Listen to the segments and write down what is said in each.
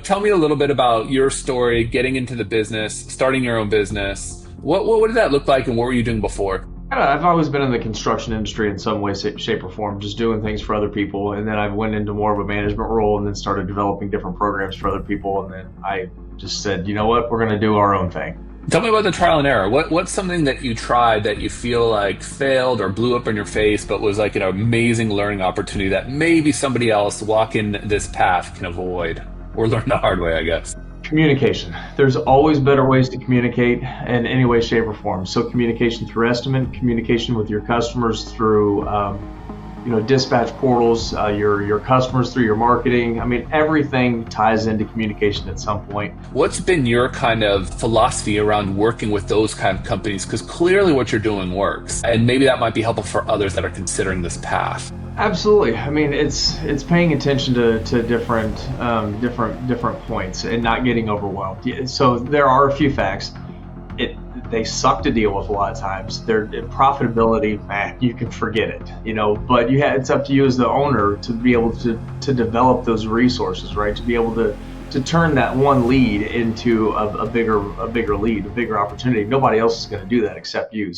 Tell me a little bit about your story, getting into the business, starting your own business. What did that look like, and what were you doing before? I've always been in the construction industry in some way, shape, or form, just doing things for other people. And then I went into more of a management role and then started developing different programs for other people. And then I just said, you know what, we're going to do our own thing. Tell me about the trial and error. What's something that you tried that you feel like failed or blew up in your face, but was like an amazing learning opportunity that maybe somebody else walking this path can avoid or learn the hard way, I guess. Communication. There's always better ways to communicate in any way, shape, or form. So communication through estimate, communication with your customers through dispatch portals, your customers through your marketing. I mean, everything ties into communication at some point. What's been your kind of philosophy around working with those kind of companies? Because clearly what you're doing works, and maybe that might be helpful for others that are considering this path. Absolutely. I mean, it's paying attention to different points and not getting overwhelmed. So there are a few facts. They suck to deal with a lot of times. Their profitability, you can forget it, but it's up to you as the owner to be able to develop those resources, right? To be able to turn that one lead into a bigger lead, a bigger opportunity. Nobody else is going to do that except you.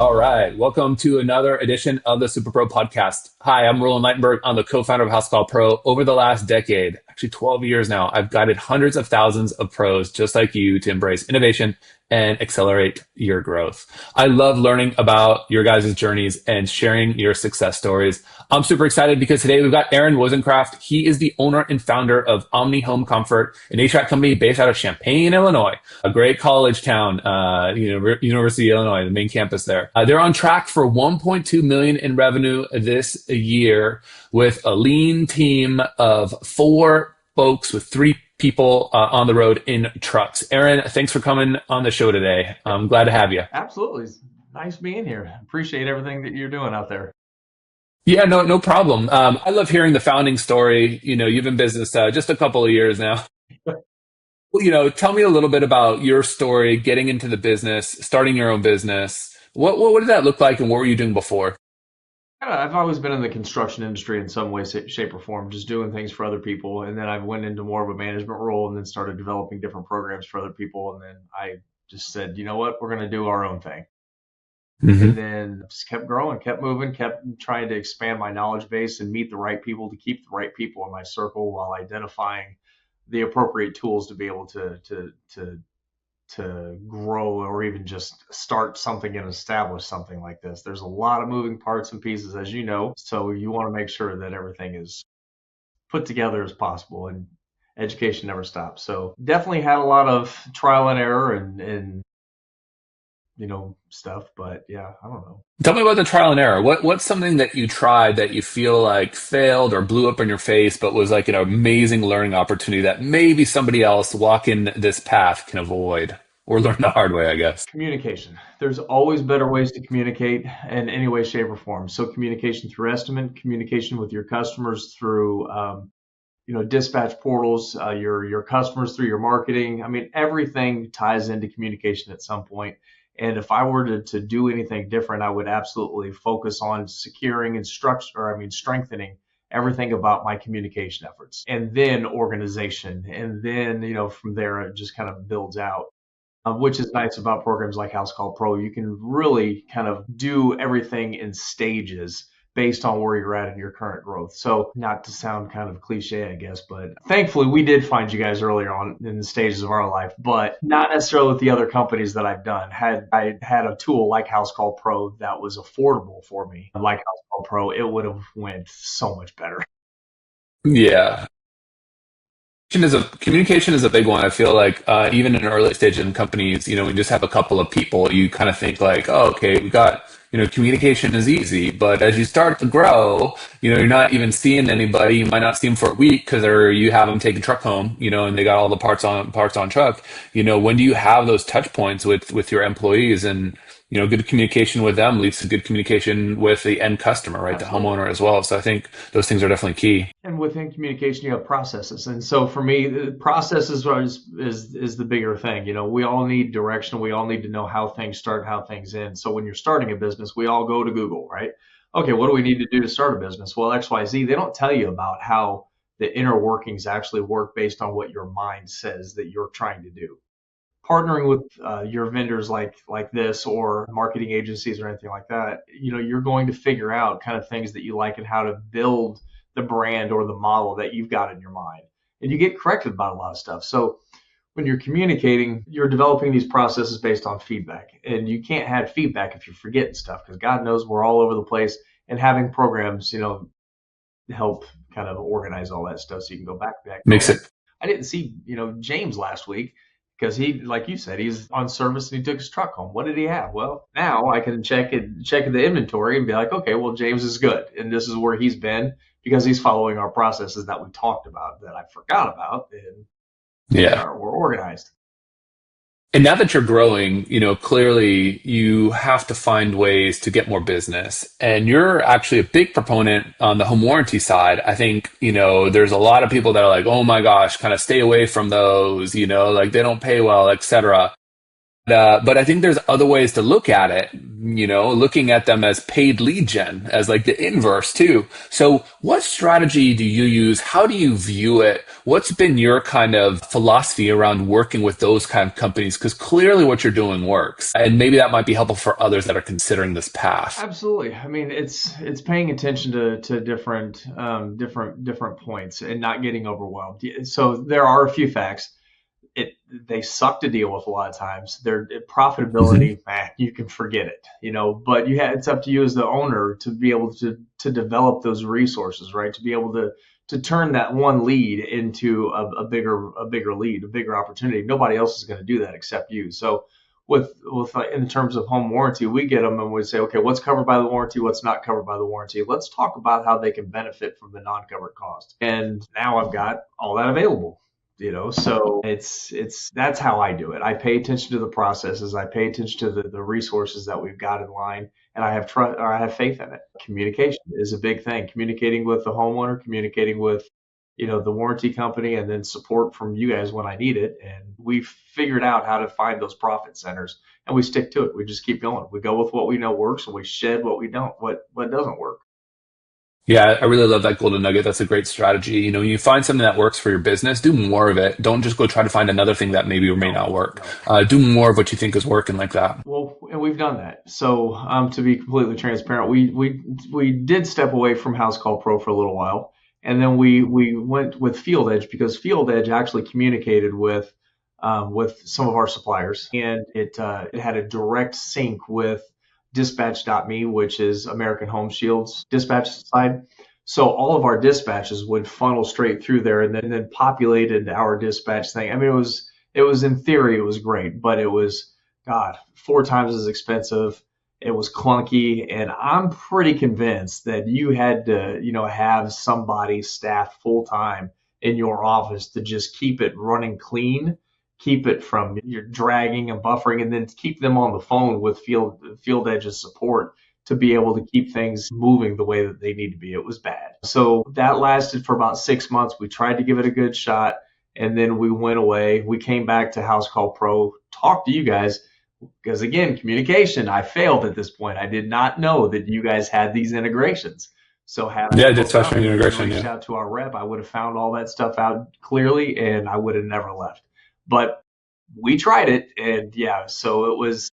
All right. Welcome to another edition of the Superpro podcast. Hi, I'm Roland Ligtenberg. I'm the co-founder of Housecall Pro. Over the last decade, actually 12 years now, I've guided hundreds of thousands of pros just like you to embrace innovation and accelerate your growth. I love learning about your guys' journeys and sharing your success stories. I'm super excited because today we've got Aaron Wozencraft. He is the owner and founder of Omni Home Comfort, an HVAC company based out of Champaign, Illinois, a great college town, University of Illinois, the main campus there. They're on track for 1.2 million in revenue this year with a lean team of 4 folks with 3 people on the road in trucks. Aaron, thanks for coming on the show today. I'm glad to have you. Absolutely. It's nice being here. Appreciate everything that you're doing out there. Yeah, no problem. I love hearing the founding story. You've been in business just a couple of years now. Tell me a little bit about your story, getting into the business, starting your own business. What did that look like, and what were you doing before? I've always been in the construction industry in some way, shape, or form, just doing things for other people. And then I went into more of a management role and then started developing different programs for other people. And then I just said, you know what, we're going to do our own thing. And then just kept growing, kept moving, kept trying to expand my knowledge base and meet the right people to keep the right people in my circle while identifying the appropriate tools to be able to grow or even just start something and establish something like this. There's a lot of moving parts and pieces, as you know, so you want to make sure that everything is put together as possible, and education never stops. So definitely had a lot of trial and error and stuff, but yeah, I don't know. Tell me about the trial and error. What's something that you tried that you feel like failed or blew up in your face, but was like an amazing learning opportunity that maybe somebody else walking this path can avoid or learn the hard way, I guess? Communication. There's always better ways to communicate in any way, shape, or form. So communication through estimate, communication with your customers through dispatch portals, your customers through your marketing. I mean, everything ties into communication at some point. And if I were to do anything different, I would absolutely focus on securing and strengthening everything about my communication efforts, and then organization. And then, from there, it just kind of builds out, which is nice about programs like Housecall Pro. You can really kind of do everything in stages based on where you're at in your current growth. So not to sound kind of cliche, I guess, but thankfully we did find you guys earlier on in the stages of our life, but not necessarily with the other companies that I've done. Had I had a tool like Housecall Pro that was affordable for me, like Housecall Pro, it would have went so much better. Yeah. Communication is a big one. I feel like even in early stage in companies, we just have a couple of people. You kind of think like, oh, okay, we got, communication is easy. But as you start to grow, you're not even seeing anybody. You might not see them for a week because you have them take a truck home, and they got all the parts on truck. When do you have those touch points with your employees? And good communication with them leads to good communication with the end customer, right? Absolutely. The homeowner as well. So I think those things are definitely key. And within communication, you have processes. And so for me, the processes is the bigger thing. We all need direction. We all need to know how things start, how things end. So when you're starting a business, we all go to Google, right? Okay, what do we need to do to start a business? Well, XYZ, they don't tell you about how the inner workings actually work based on what your mind says that you're trying to do. Partnering with your vendors like this or marketing agencies or anything like that, you're going to figure out kind of things that you like and how to build the brand or the model that you've got in your mind. And you get corrected about a lot of stuff. So when you're communicating, you're developing these processes based on feedback. And you can't have feedback if you're forgetting stuff because God knows we're all over the place. And having programs, help kind of organize all that stuff so you can go back. Makes it. I didn't see, James last week because he, like you said, he's on service and he took his truck home. What did he have? Well, now I can check the inventory and be like, okay, well, James is good. And this is where he's been because he's following our processes that we talked about that I forgot about. And Yeah. we're organized. And now that you're growing, clearly you have to find ways to get more business. And you're actually a big proponent on the home warranty side. I think, there's a lot of people that are like, oh my gosh, kind of stay away from those, like they don't pay well, etc. But I think there's other ways to look at it, looking at them as paid lead gen, as like the inverse too. So what strategy do you use? How do you view it? What's been your kind of philosophy around working with those kind of companies? Because clearly what you're doing works. And maybe that might be helpful for others that are considering this path. Absolutely. I mean, it's paying attention to different points and not getting overwhelmed. So there are a few facts. They suck to deal with a lot of times. Their profitability, man, you can forget it, but it's up to you as the owner to be able to develop those resources, right? To be able to turn that one lead into a bigger lead, a bigger opportunity. Nobody else is going to do that except you. So with in terms of home warranty, we get them and we say, okay, what's covered by the warranty, what's not covered by the warranty. Let's talk about how they can benefit from the non-covered cost. And now I've got all that available. So that's how I do it. I pay attention to the processes. I pay attention to the resources that we've got in line, and I have trust or I have faith in it. Communication is a big thing. Communicating with the homeowner, communicating with, the warranty company, and then support from you guys when I need it. And we've figured out how to find those profit centers, and we stick to it. We just keep going. We go with what we know works, and we shed what what doesn't work. Yeah, I really love that golden nugget. That's a great strategy. When you find something that works for your business, do more of it. Don't just go try to find another thing that maybe or may not work. Do more of what you think is working like that. Well, and we've done that. So, to be completely transparent, we did step away from Housecall Pro for a little while, and then we went with Field Edge because Field Edge actually communicated with some of our suppliers, and it had a direct sync with dispatch.me, which is American Home Shield's dispatch side. So all of our dispatches would funnel straight through there and then populated our dispatch thing. I mean, it was in theory, it was great, but it was, God, 4 times as expensive. It was clunky. And I'm pretty convinced that you had to, have somebody staffed full time in your office to just keep it running clean, keep it from your dragging and buffering, and then keep them on the phone with Field Edge's support to be able to keep things moving the way that they need to be. It was bad. So that lasted for about 6 months. We tried to give it a good shot, and then we went away. We came back to Housecall Pro, talked to you guys, because again, communication, I failed at this point. I did not know that you guys had these integrations. So had I Dispatch integration, reached out to our rep, I would have found all that stuff out clearly, and I would have never left. But we tried it, and yeah, so it was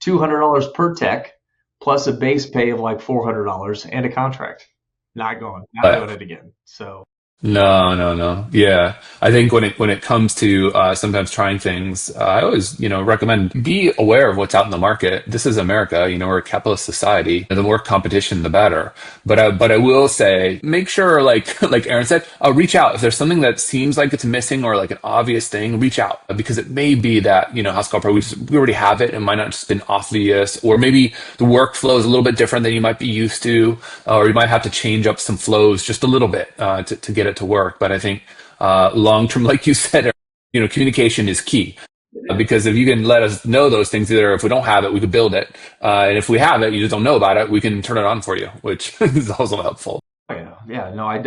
$200 per tech plus a base pay of like $400 and a contract. Not doing it again. So No. Yeah, I think when it comes to sometimes trying things, I always recommend be aware of what's out in the market. This is America, we're a capitalist society. The more competition, the better. But I will say, make sure, like Aaron said, reach out if there's something that seems like it's missing or like an obvious thing. Reach out because it may be that Housecall Pro we already have it. It might not just been obvious, or maybe the workflow is a little bit different than you might be used to, or you might have to change up some flows just a little bit to get it to work. But I think long term, like you said, communication is key. Because if you can let us know those things, either if we don't have it, we could build it. And if we have it, you just don't know about it, we can turn it on for you, which is also helpful. Oh, yeah, yeah, no, I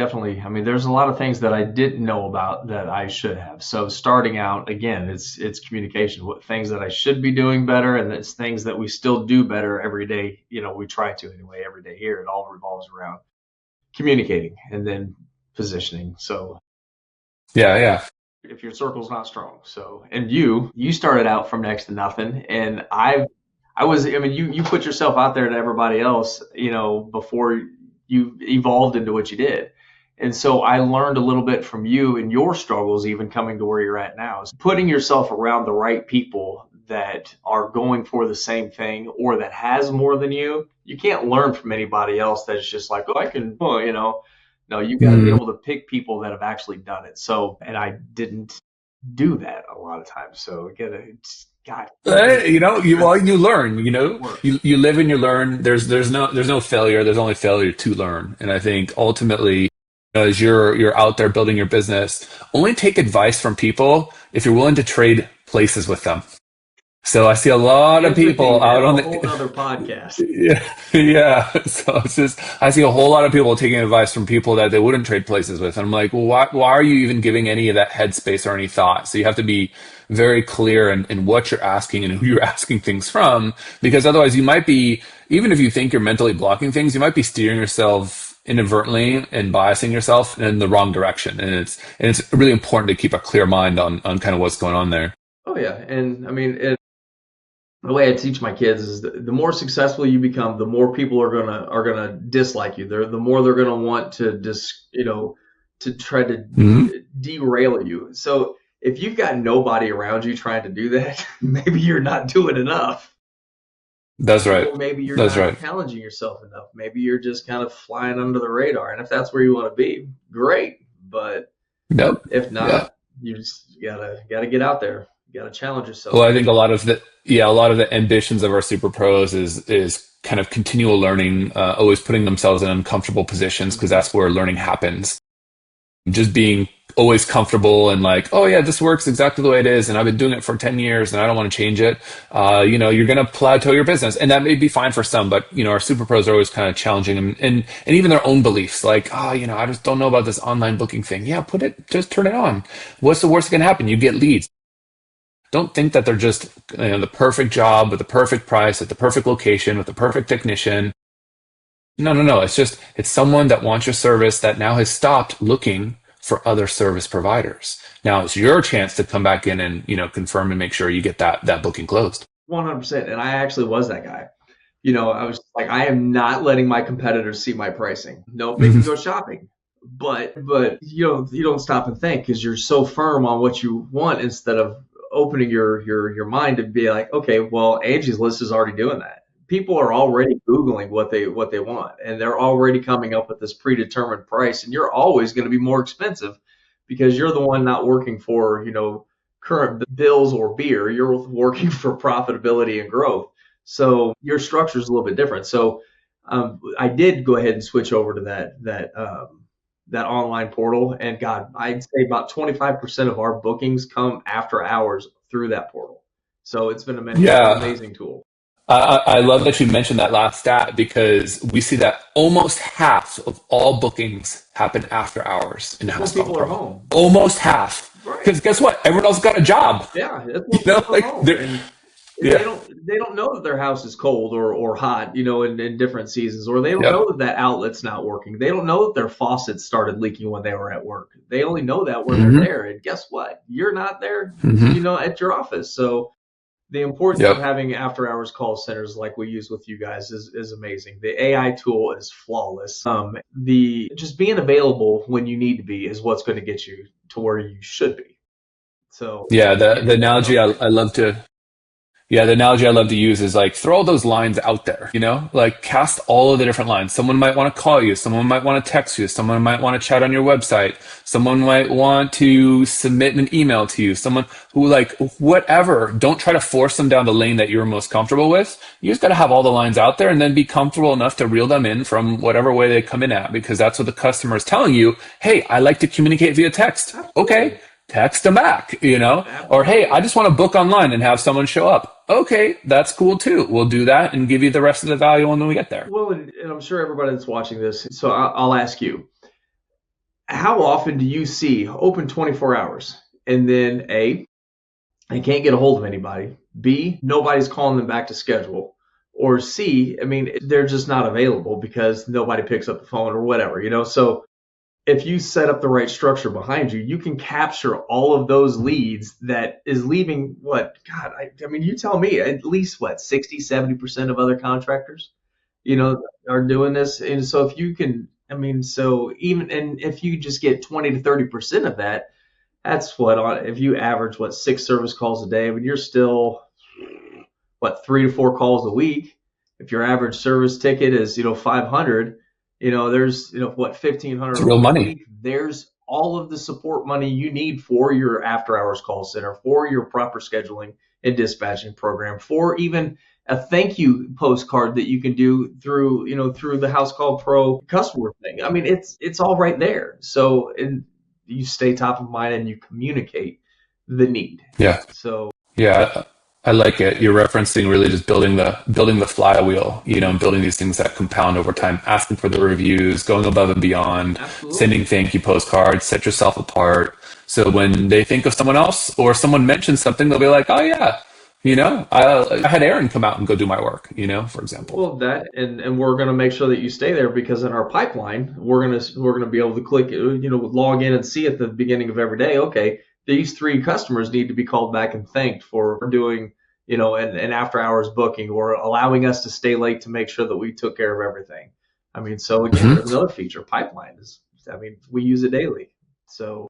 mean, there's a lot of things that I didn't know about that I should have. So starting out, again, it's communication, what things that I should be doing better, and it's things that we still do better every day. We try to anyway, every day here. It all revolves around communicating and then positioning. So Yeah, yeah. if your circle's not strong. So, and you started out from next to nothing, and I mean, you put yourself out there to everybody else, before you evolved into what you did. And so I learned a little bit from you and your struggles, even coming to where you're at now, is putting yourself around the right people that are going for the same thing or that has more than you. You can't learn from anybody else that's just like, oh, I can, no, you got to be Mhm. able to pick people that have actually done it. So, and I didn't do that a lot of times. So again, it's God, You learn. work. You live and you learn. There's no failure. There's only failure to learn. And I think ultimately, as you're out there building your business, only take advice from people if you're willing to trade places with them. So I see a lot of Empathy, people that's out on a whole the nother podcast. yeah, yeah. So it's just I see a whole lot of people taking advice from people that they wouldn't trade places with. And I'm like, well, why are you even giving any of that headspace or any thought? So you have to be very clear in what you're asking and who you're asking things from, because otherwise you might be, even if you think you're mentally blocking things, you might be steering yourself inadvertently and biasing yourself in the wrong direction. And it's really important to keep a clear mind on kind of what's going on there. Oh yeah, and I mean, the way I teach my kids is the more successful you become, the more people are gonna dislike you. The more they're gonna want to to try to Hmm. derail you. So if you've got nobody around you trying to do that, maybe you're not doing enough. That's right. Or maybe you're That's not right. challenging yourself enough. Maybe you're just kind of flying under the radar. And if that's where you want to be, great. But Yep. if Yeah. not, you just gotta get out there. You gotta challenge yourself. Well, I think a lot of the ambitions of our super pros is kind of continual learning, always putting themselves in uncomfortable positions because Mhm. that's where learning happens. Just being always comfortable and like, oh yeah, this works exactly the way it is, and I've been doing it for 10 years, and I don't want to change it. You're going to plateau your business, and that may be fine for some, but our super pros are always kind of challenging them, and even their own beliefs, like, I just don't know about this online booking thing. Yeah, just turn it on. What's the worst that can happen? You get leads. Don't think that they're just the perfect job with the perfect price at the perfect location with the perfect technician. No, no, no. It's someone that wants your service that now has stopped looking for other service providers. Now it's your chance to come back in and confirm and make sure you get that booking closed. 100%. And I actually was that guy. I was like, I am not letting my competitors see my pricing. Nope, they can Mhm. go shopping. But you don't stop and think because you're so firm on what you want instead of opening your mind to be like, okay, well, Angie's List is already doing that. People are already Googling what they want, and they're already coming up with this predetermined price, and you're always going to be more expensive because you're the one not working for, current bills or beer. You're working for profitability and growth. So your structure is a little bit different. So I did go ahead and switch over to that online portal, and God, I'd say about 25% of our bookings come after hours through that portal. So it's been an Yeah. amazing tool. I love that you mentioned that last stat because we see that almost half of all bookings happen after hours in That's when Housecall people are Pro. home. Almost half. Right. Because guess what? Everyone else got a job. Yeah, that's when people are Like home, they're and they yeah. don't know that their house is cold or hot, in different seasons, or they don't Yep. know that that outlet's not working. They don't know that their faucets started leaking when they were at work. They only know that when they're Hmm. there. And guess what? You're not there, Hmm. at your office. So the importance of Yep. having after hours call centers like we use with you guys is amazing. The AI tool is flawless. The just being available when you need to be is what's going to get you to where you should be. So Yeah. The yeah, the no, analogy great. I love to Yeah, the analogy I love to use is like throw all those lines out there, like cast all of the different lines. Someone might want to call you, someone might want to text you, someone might want to chat on your website, someone might want to submit an email to you, someone who like whatever. Don't try to force them down the lane that you're most comfortable with. You just got to have all the lines out there and then be comfortable enough to reel them in from whatever way they come in at because that's what the customer is telling you. Hey, I like to communicate via text. Okay, Absolutely. text them back, or, hey, I just want to book online and have someone show up. Okay, that's cool too. We'll do that and give you the rest of the value when we get there. Well, and I'm sure everybody that's watching this, so I'll ask you, how often do you see open 24 hours and then A, I can't get a hold of anybody, B, nobody's calling them back to schedule, or C, I mean, they're just not available because nobody picks up the phone or whatever, So if you set up the right structure behind you, you can capture all of those leads that is leaving I mean, you tell me, at least 60, 70% of other contractors, are doing this. And so if you can, I mean, so even, and if you just get 20 to 30% of that, that's if you average 6 service calls a day, I mean, you're still 3 to 4 calls a week. If your average service ticket is, 500, there's, 1,500 It's real a money. week. There's all of the support money you need for your after hours call center, for your proper scheduling and dispatching program, for even a thank you postcard that you can do through the Housecall Pro customer thing. I mean, it's all right there. So, and you stay top of mind and you communicate the need. Yeah. So Yeah, I like it. You're referencing really just building the flywheel, and building these things that compound over time, asking for the reviews, going above and beyond, absolutely. sending thank you postcards, set yourself apart. So when they think of someone else or someone mentions something, they'll be like, oh yeah, I had Aaron come out and go do my work, for example. Well, that and we're going to make sure that you stay there because in our pipeline, we're going to be able to click, log in and see at the beginning of every day, okay, these 3 customers need to be called back and thanked for doing, an after hours booking or allowing us to stay late to make sure that we took care of everything. I mean, so again, there's another feature, pipeline we use it daily. So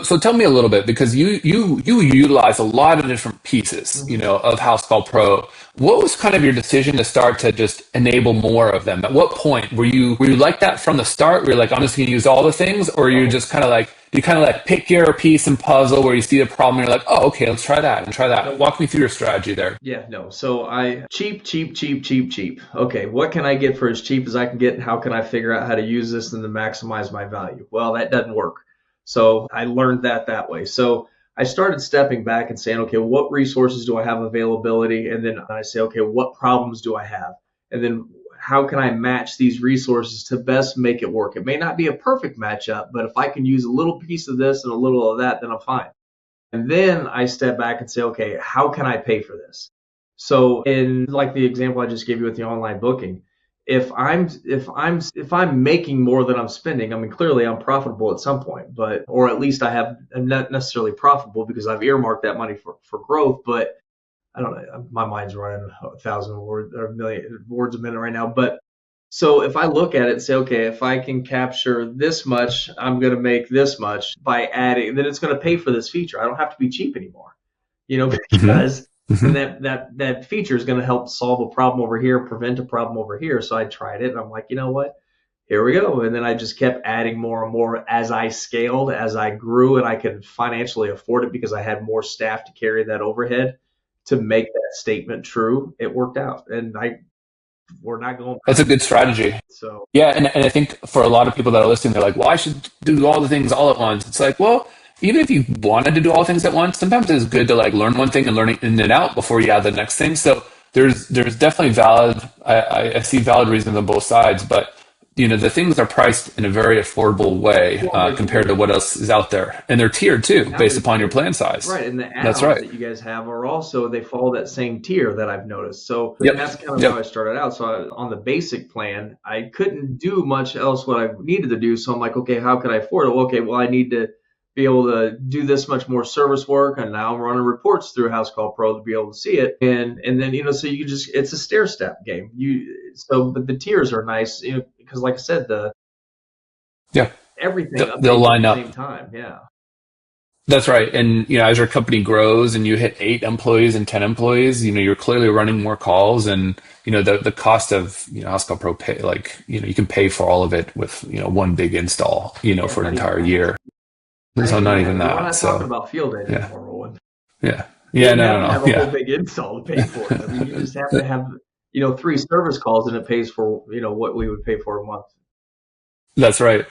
So tell me a little bit because you utilize a lot of different pieces, of Housecall Pro. What was kind of your decision to start to just enable more of them? At what point were you like that from the start? Were you like, I'm just going to use all the things, or you just kind of like do you kind of like pick your piece and puzzle where you see the problem and you're like, oh, okay, let's try that and try that. Walk me through your strategy there. Yeah, no. So cheap, cheap, cheap, cheap, cheap. Okay, what can I get for as cheap as I can get, and how can I figure out how to use this and to maximize my value? Well, that doesn't work. So I learned that way. So I started stepping back and saying, okay, what resources do I have availability? And then I say, okay, what problems do I have? And then how can I match these resources to best make it work? It may not be a perfect matchup, but if I can use a little piece of this and a little of that, then I'm fine. And then I step back and say, okay, how can I pay for this? So in like the example I just gave you with the online booking, if I'm making more than I'm spending, I mean, clearly I'm profitable at some point, or at least I'm not necessarily profitable because I've earmarked that money for growth, but I don't know, my mind's running 1,000 words or a million words a minute right now. But so if I look at it and say, okay, if I can capture this much, I'm going to make this much by adding, then it's going to pay for this feature. I don't have to be cheap anymore, because and that feature is going to help solve a problem over here, prevent a problem over here. So I tried it and I'm like, you know what? Here we go. And then I just kept adding more and more as I scaled, as I grew, and I could financially afford it because I had more staff to carry that overhead to make that statement true. It worked out. And we're not going back. That's a good strategy. So yeah, and I think for a lot of people that are listening, they're like, well, I should do all the things all at once. It's like, well, even if you wanted to do all things at once, sometimes it's good to like learn one thing and learn it in and out before you add the next thing. So there's definitely I see valid reasons on both sides, but the things are priced in a very affordable way compared to what else is out there, and they're tiered too based upon your plan size. Right, and the That's add-ons right. that you guys have are also, they follow that same tier that I've noticed. So Yep. that's kind of Yep. how I started out. So on the basic plan, I couldn't do much else what I needed to do. So I'm like, okay, how can I afford it? Well, okay, well, I need to be able to do this much more service work, and now I'm running reports through Housecall Pro to be able to see it, and then so you just, it's a stair step game. But the tiers are nice, because like I said, Yeah. everything They'll line at up. the same time. Yeah. That's right. And as your company grows and you hit 8 employees and 10 employees, you're clearly running more calls, and the cost of Housecall Pro pay, like you can pay for all of it with one big install for an entire year. So not even that. We're not so talking about field edit yeah. anymore, Roland. Yeah. You Yeah. don't have to No. have a Yeah. whole big install to pay for it. I mean, you just have to have 3 service calls, and it pays for what we would pay for a month. That's right.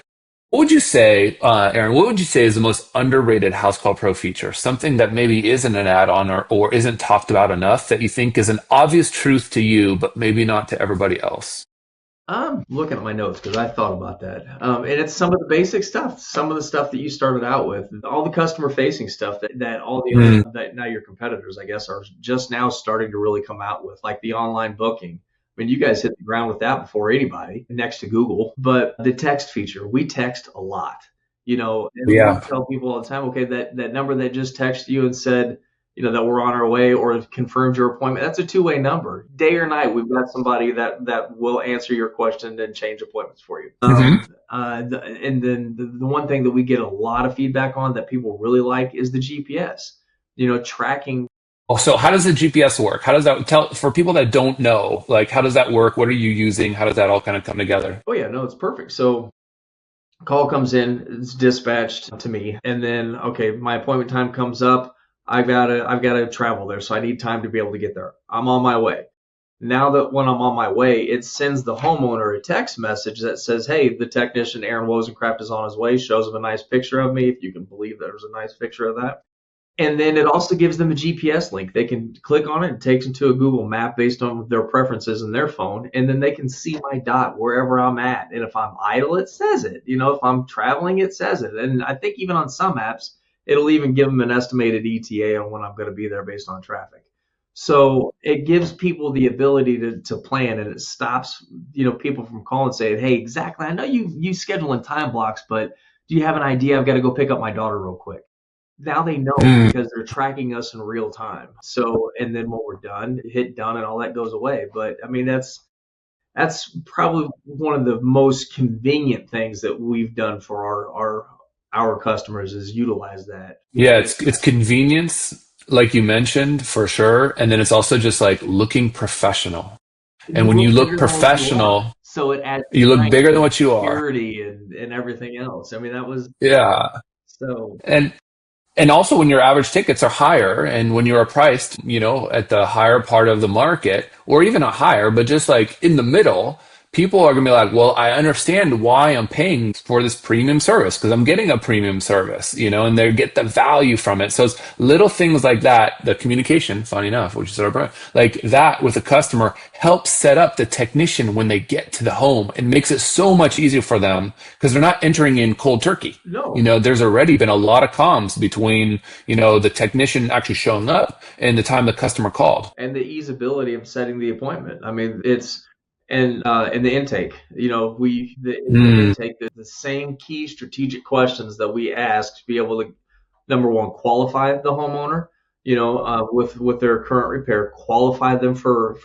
What would you say, Aaron, what would you say is the most underrated Housecall Pro feature? Something that maybe isn't an add-on or isn't talked about enough that you think is an obvious truth to you, but maybe not to everybody else? I'm looking at my notes because I thought about that. And it's some of the basic stuff, some of the stuff that you started out with, all the customer facing stuff that all the other, Mm, that now your competitors, I guess, are just now starting to really come out with, like the online booking. I mean, you guys hit the ground with that before anybody next to Google, but the text feature, we text a lot, and we yeah. tell people all the time, okay, that number that just texted you and said, that we're on our way or confirmed your appointment. That's a two-way number. Day or night, we've got somebody that will answer your question and change appointments for you. Hmm. And then the one thing that we get a lot of feedback on that people really like is the GPS. Tracking. Oh, so how does the GPS work? How does that tell for people that don't know, like how does that work? What are you using? How does that all kind of come together? Oh yeah, no, it's perfect. So call comes in, it's dispatched to me, and then okay, my appointment time comes up. I've got to travel there, so I need time to be able to get there. I'm on my way. Now that when I'm on my way, it sends the homeowner a text message that says, "Hey, the technician Aaron Wozencraft is on his way." Shows them a nice picture of me, if you can believe there's a nice picture of that. And then it also gives them a GPS link. They can click on it and takes them to a Google map based on their preferences in their phone. And then they can see my dot wherever I'm at. And if I'm idle, it says it. If I'm traveling, it says it. And I think even on some apps, it'll even give them an estimated ETA on when I'm going to be there based on traffic. So it gives people the ability to plan, and it stops, people from calling and saying, "Hey, exactly. I know you schedule in time blocks, but do you have an idea? I've got to go pick up my daughter real quick." Now they know Mm, because they're tracking us in real time. So, and then when we're done, hit done and all that goes away. But I mean, that's probably one of the most convenient things that we've done for our customers is utilize that. yeah, it's convenience, like you mentioned, for sure. And then it's also just like looking professional. And You when you look look bigger than what you are. professional, So it adds you look strength bigger than and what you are. security and everything else. I mean, that was Yeah. so. And And also when your average tickets are higher and when you are priced, at the higher part of the market or even a higher, but just like in the middle, people are going to be like, well, I understand why I'm paying for this premium service because I'm getting a premium service, and they get the value from it. So it's little things like that, the communication, funny enough, which is our like that with the customer helps set up the technician when they get to the home and makes it so much easier for them because they're not entering in cold turkey. No. There's already been a lot of comms between, the technician actually showing up and the time the customer called. And the easeability of setting the appointment. I mean, it's and the intake. In the Mm, intake, the same key strategic questions that we ask to be able to, number one, qualify the homeowner. With their current repair, qualify them for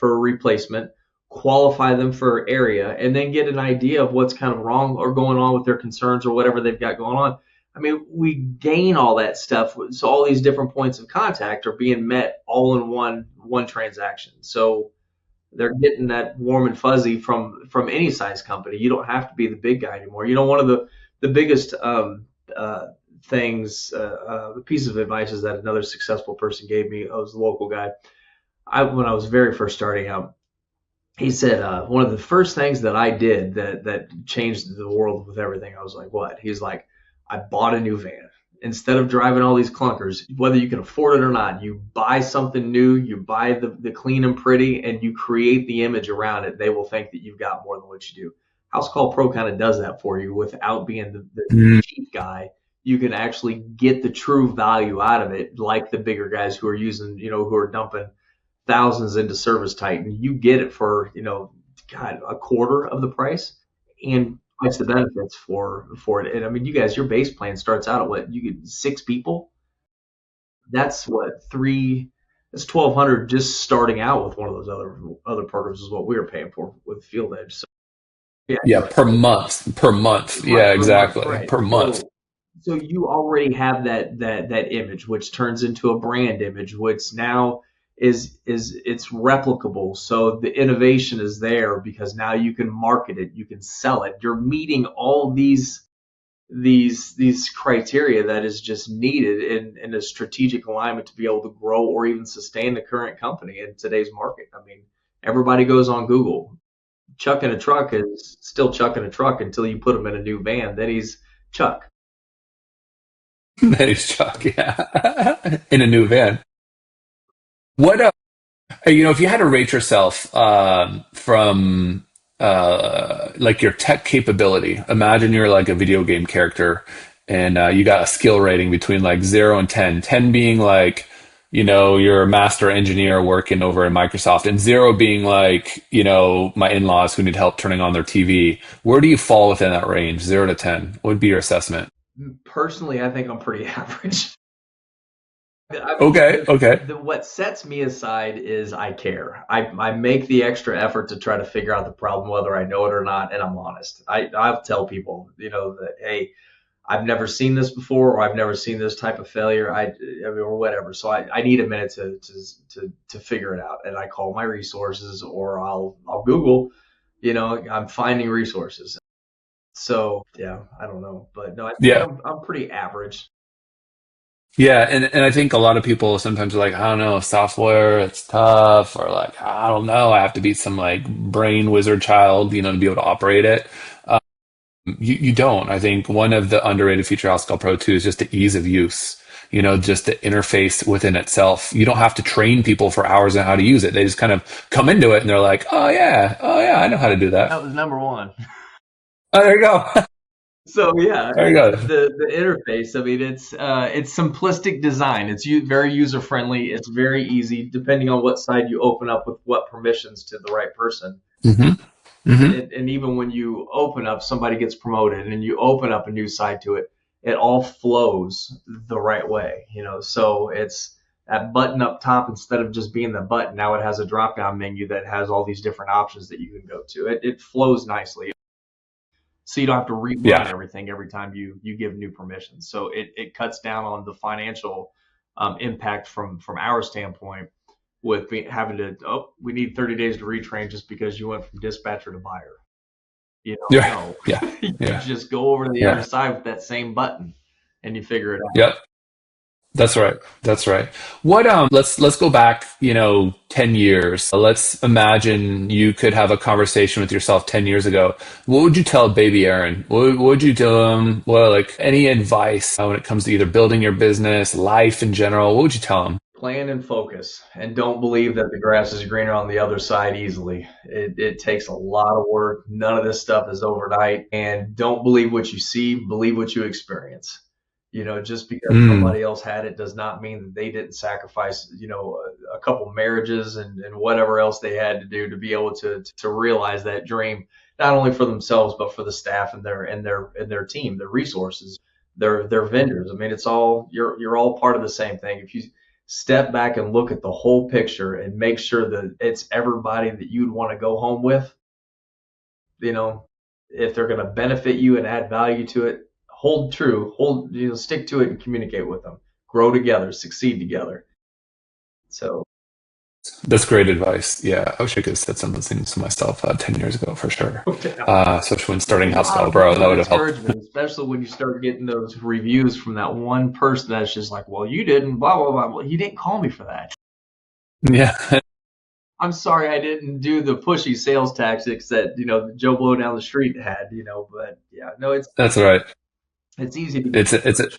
a replacement, qualify them for area, and then get an idea of what's kind of wrong or going on with their concerns or whatever they've got going on. I mean, we gain all that stuff. So all these different points of contact are being met all in one transaction. So they're getting that warm and fuzzy from any size company. You don't have to be the big guy anymore. One of the biggest things, the piece of advice is that another successful person gave me. I was a local guy. When I was very first starting out, he said one of the first things that I did that changed the world with everything. I was like, what? He's like, I bought a new van. Instead of driving all these clunkers, whether you can afford it or not, you buy something new, you buy the clean and pretty, and you create the image around it. They will think that you've got more than what you do. Housecall Pro kind of does that for you without being the mm, cheap guy. You can actually get the true value out of it, like the bigger guys who are using, who are dumping thousands into Service Titan. You get it for, God, a quarter of the price and twice the benefits for it. And I mean, you guys, your base plan starts out at what? You get six people. That's what three. That's 1,200 just starting out with one of those other programs is what we were paying for with Field Edge. So yeah, yeah, per month, per month. right Yeah, per month, exactly. right? Per month. So you already have that image, which turns into a brand image, which now is it's replicable. So the innovation is there because now you can market it, you can sell it. You're meeting all these criteria that is just needed in a strategic alignment to be able to grow or even sustain the current company in today's market. I mean, everybody goes on Google. Chuck in a truck is still Chuck in a truck until you put him in a new van. Then he's Chuck. Nice Chuck, yeah. In a new van. What if you had to rate yourself from like your tech capability, imagine you're like a video game character and you got a skill rating between like 0 and 10, 10 being like, you're a master engineer working over in Microsoft, and 0 being like, my in-laws who need help turning on their TV. Where do you fall within that range, 0 to 10? What would be your assessment? Personally, I think I'm pretty average. Okay, okay. What sets me aside is I care. I make the extra effort to try to figure out the problem, whether I know it or not, and I'm honest. I'll tell people, that, hey, I've never seen this before, or I've never seen this type of failure. Or whatever. So I need a minute to figure it out, and I call my resources, or I'll Google. I'm finding resources. So yeah, I don't know, but no, I think Yeah. I'm pretty average. Yeah, and I think a lot of people sometimes are like, I don't know, software, it's tough, or like, I don't know, I have to be some like brain wizard child, to be able to operate it. You don't. I think one of the underrated feature Housecall Pro 2 is just the ease of use. Just the interface within itself. You don't have to train people for hours on how to use it. They just kind of come into it and they're like, oh yeah, I know how to do that. That was number one. Oh, there you go. So yeah, There you go. the interface. I mean, it's simplistic design. It's very user friendly. It's very easy, depending on what side you open up with what permissions to the right person. Hmm. Hmm. And even when you open up, somebody gets promoted, and you open up a new side to it, it all flows the right way. So it's that button up top, instead of just being the button. Now it has a drop down menu that has all these different options that you can go to. It flows nicely. So you don't have to rerun Yeah. everything every time you give new permissions. So it cuts down on the financial impact from our standpoint, with having to, we need 30 days to retrain just because you went from dispatcher to buyer. Yeah. No, Yeah. you Yeah. just go over to the other Yeah. side with that same button, and you figure it out. Yep. That's right. That's right. What let's go back, 10 years. Let's imagine you could have a conversation with yourself 10 years ago. What would you tell baby Aaron? What would you tell him? Well, like any advice when it comes to either building your business, life in general, what would you tell him? Plan and focus, and don't believe that the grass is greener on the other side easily. It takes a lot of work. None of this stuff is overnight. And don't believe what you see, believe what you experience. Just because Mm, somebody else had it does not mean that they didn't sacrifice, a couple marriages and whatever else they had to do to be able to realize that dream, not only for themselves, but for the staff and their team, their resources, their vendors. I mean, it's all, you're all part of the same thing. If you step back and look at the whole picture and make sure that it's everybody that you'd want to go home with, you know, if they're going to benefit you and add value to it, hold true, stick to it and communicate with them. Grow together, succeed together. So, that's great advice. Yeah, I wish I could have said some of those things to myself 10 years ago for sure. yeah. Especially when starting There's a House lot Call of Bro, words that of would have helped. discouragement, especially when you start getting those reviews from that one person that's just like, well, you didn't, blah, blah, blah. Well, you didn't call me for that. Yeah, I'm sorry I didn't do the pushy sales tactics that, Joe Blow down the street had, but yeah, no, it's that's right. it's easy to get It's discouraged.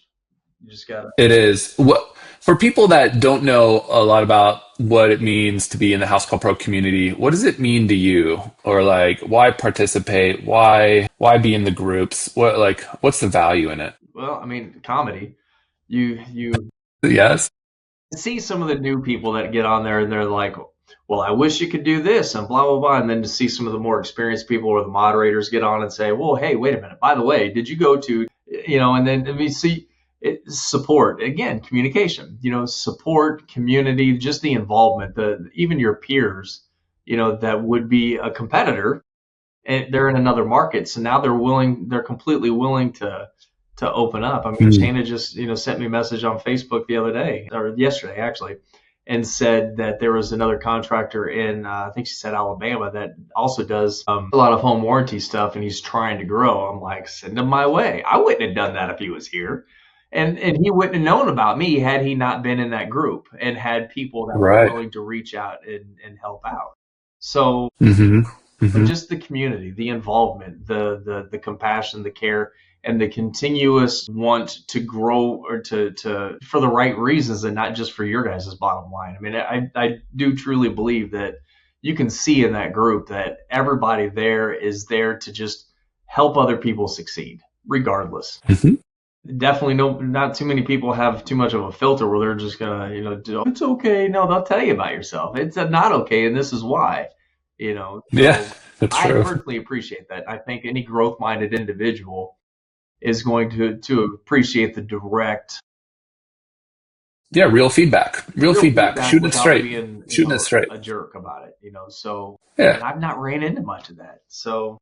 You just gotta. It is. What for people that don't know a lot about what it means to be in the House Call Pro community, what does it mean to you? Or like why participate? Why be in the groups? What's the value in it? Well, I mean, comedy. You Yes. see some of the new people that get on there and they're like, well, I wish you could do this and blah blah blah, and then to see some of the more experienced people or the moderators get on and say, well, hey, wait a minute. By the way, did you go to, and then we see support again, communication. Support, community, just the involvement, the even your peers, that would be a competitor, and they're in another market. So now they're completely willing to open up. I mean, Mm. Shana just, sent me a message on Facebook the other day, or yesterday actually, and said that there was another contractor in, I think she said Alabama, that also does a lot of home warranty stuff, and he's trying to grow. I'm like, send him my way. I wouldn't have done that if he was here. And he wouldn't have known about me had he not been in that group and had people that were Right. willing to reach out and help out. So Hmm. but Hmm. just the community, the involvement, the compassion, the care, and the continuous want to grow or to for the right reasons and not just for your guys' bottom line. I mean, I do truly believe that you can see in that group that everybody there is there to just help other people succeed, regardless. Hmm. Definitely not too many people have too much of a filter where they're just gonna, it's okay. No, they'll tell you about yourself. It's not okay, and this is why. Yeah, So that's I true. personally appreciate that. I think any growth-minded individual is going to appreciate the direct, Yeah, real real feedback, feedback shooting it without straight, being, shooting it straight. a jerk about it. So, Yeah. and I've not ran into much of that. So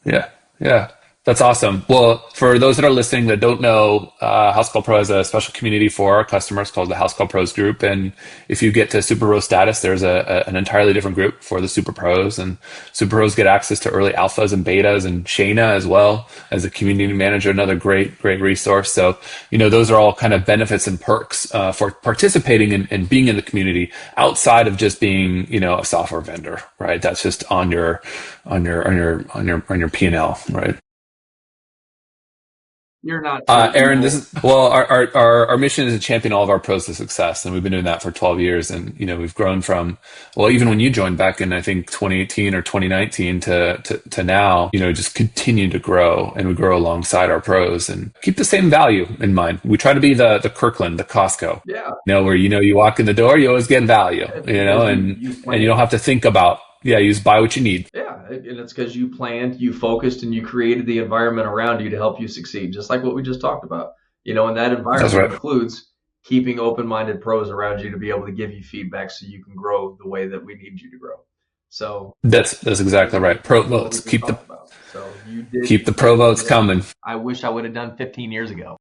Yeah, yeah, that's awesome. Well, for those that are listening that don't know, Housecall Pro has a special community for our customers called the Housecall Pros group. And if you get to Super Pro status, there's an entirely different group for the Super Pros. And Super Pros get access to early alphas and betas, and Shayna as well as a community manager, another great resource. So, those are all kind of benefits and perks for participating and being in the community outside of just being, a software vendor, right? That's just on your P&L, right? you're not too Aaron, this evil. is well, our mission is to champion all of our pros to success, and we've been doing that for 12 years. And we've grown from, well, even when you joined back in I think 2018 or 2019 to now, just continue to grow, and we grow alongside our pros and keep the same value in mind. We try to be the Kirkland, the Costco, Yeah, where you walk in the door, you always get value, it's because you and you don't planned. have to think about, yeah, you just buy what you need. Yeah, and it's because you planned, you focused, and you created the environment around you to help you succeed, just like what we just talked about. And that That's environment right. includes keeping open-minded pros around you to be able to give you feedback so you can grow the way that we need you to grow. So That's exactly right. Pro what we votes. just Keep the talked about. So you did keep the pro something votes that coming. I wish I would have done 15 years ago.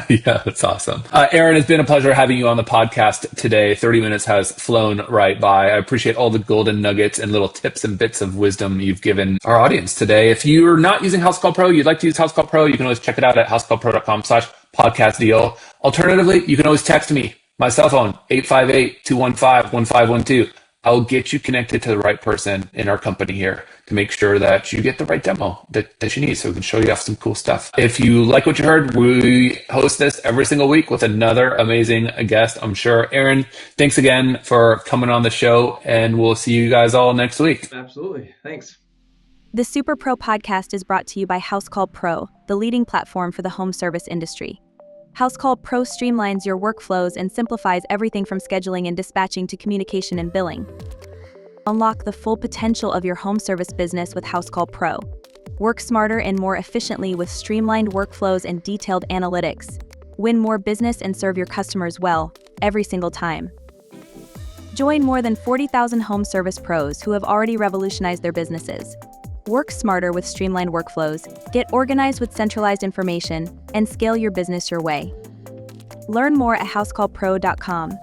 Yeah, that's awesome. Aaron, it's been a pleasure having you on the podcast today. 30 minutes has flown right by. I appreciate all the golden nuggets and little tips and bits of wisdom you've given our audience today. If you're not using Housecall Pro, you'd like to use Housecall Pro, you can always check it out at housecallpro.com/podcast deal. Alternatively, you can always text me. My cell phone, 858-215-1512. I'll get you connected to the right person in our company here to make sure that you get the right demo that you need so we can show you off some cool stuff. If you like what you heard, we host this every single week with another amazing guest, I'm sure. Aaron, thanks again for coming on the show, and we'll see you guys all next week. Absolutely. Thanks. The Superpro podcast is brought to you by Housecall Pro, the leading platform for the home service industry. Housecall Pro streamlines your workflows and simplifies everything from scheduling and dispatching to communication and billing. Unlock the full potential of your home service business with Housecall Pro. Work smarter and more efficiently with streamlined workflows and detailed analytics. Win more business and serve your customers well, every single time. Join more than 40,000 home service pros who have already revolutionized their businesses. Work smarter with streamlined workflows, get organized with centralized information, and scale your business your way. Learn more at housecallpro.com.